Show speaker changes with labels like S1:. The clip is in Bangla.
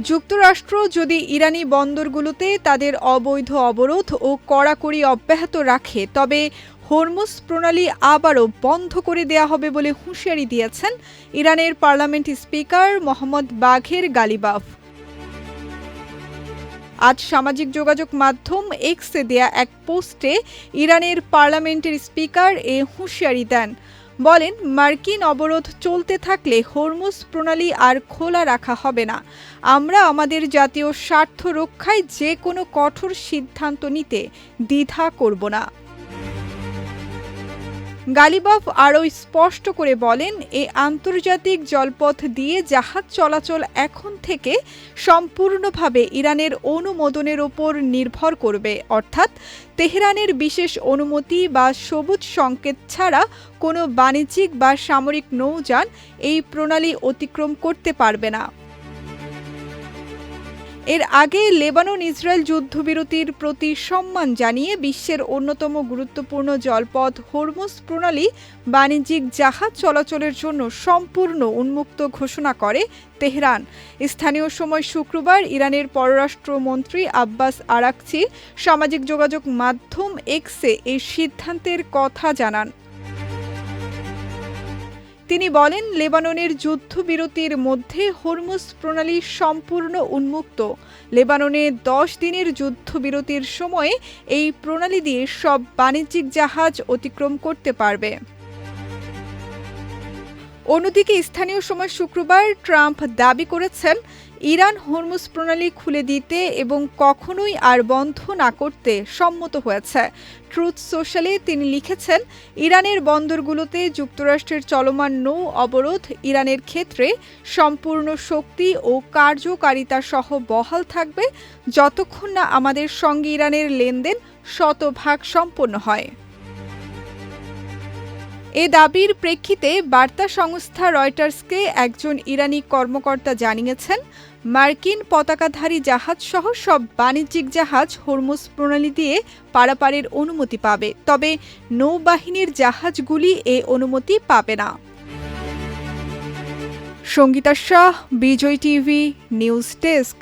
S1: যুক্তরাষ্ট্র যদি ইরানি বন্দরগুলোতে তাদের অবৈধ অবরোধ ও কড়াকড়ি অব্যাহত রাখে তবে হরমুজ প্রণালী আবারও বন্ধ করে দেয়া হবে বলে হুঁশিয়ারি দিয়েছেন ইরানের পার্লামেন্ট স্পিকার মোহাম্মদ বাঘের গালিবাফ। আজ সামাজিক যোগাযোগ মাধ্যম এক্সে দেয়া এক পোস্টে ইরানের পার্লামেন্টের স্পিকার এ হুঁশিয়ারি দেন। বলেন, মার্কিন অবরোধ চলতে থাকলে হরমুজ প্রণালী আর খোলা রাখা হবে না। আমরা আমাদের জাতীয় স্বার্থ রক্ষায় যে কোনো কঠোর সিদ্ধান্ত নিতে দ্বিধা করব না। গালিবাফ আরও স্পষ্ট করে বলেন, এই আন্তর্জাতিক জলপথ দিয়ে জাহাজ চলাচল এখন থেকে সম্পূর্ণভাবে ইরানের অনুমোদনের ওপর নির্ভর করবে, অর্থাৎ তেহরানের বিশেষ অনুমতি বা সবুজ সংকেত ছাড়া কোনো বাণিজ্যিক বা সামরিক নৌযান এই প্রণালী অতিক্রম করতে পারবে না। এর আগে লেবানন ইসরায়েল যুদ্ধবিরতির প্রতি সম্মান জানিয়ে বিশ্বের অন্যতম গুরুত্বপূর্ণ জলপথ হরমুজ প্রণালী বাণিজ্যিক জাহাজ চলাচলের জন্য সম্পূর্ণ উন্মুক্ত ঘোষণা করে তেহরান। স্থানীয় সময় শুক্রবার ইরানের পররাষ্ট্রমন্ত্রী আব্বাস আরাকচি সামাজিক যোগাযোগ মাধ্যম এক্সে এই সিদ্ধান্তের কথা জানান। তিনি বলেন, লেবাননের যুদ্ধবিরতির মধ্যে হরমুজ প্রণালী সম্পূর্ণ উন্মুক্ত। লেবাননে 10 দিনের যুদ্ধবিরতির সময়ে এই প্রণালী দিয়ে সব বাণিজ্যিক জাহাজ অতিক্রম করতে পারবে। অন্যদিকে স্থানীয় সময় শুক্রবার ট্রাম্প দাবি করেছেন, ইরান হরমুজ প্রণালী খুলে দিতে এবং কখনোই আর বন্ধ না করতে সম্মত হয়েছে। ট্রুথ সোশ্যালে তিনি লিখেছেন, ইরানের বন্দরগুলোতে যুক্তরাষ্ট্রের চলমান নৌ অবরোধ ইরানের ক্ষেত্রে সম্পূর্ণ শক্তি ও কার্যকারিতা সহ বহাল থাকবে যতক্ষণ না আমাদের সঙ্গে ইরানের লেনদেন শতভাগ সম্পন্ন হয়। এ দাবির প্রেক্ষিতে বার্তা সংস্থা রয়টার্সকে একজন ইরানি কর্মকর্তা জানিয়েছেন, মার্কিন পতাকাধারী জাহাজসহ সব বাণিজ্যিক জাহাজ হরমুজ প্রণালী দিয়ে পারাপারের অনুমতি পাবে, তবে নৌবাহিনীর জাহাজগুলি এ অনুমতি পাবে না। সঙ্গীতা শাহ, বিজয় টিভি, নিউজ ডেস্ক।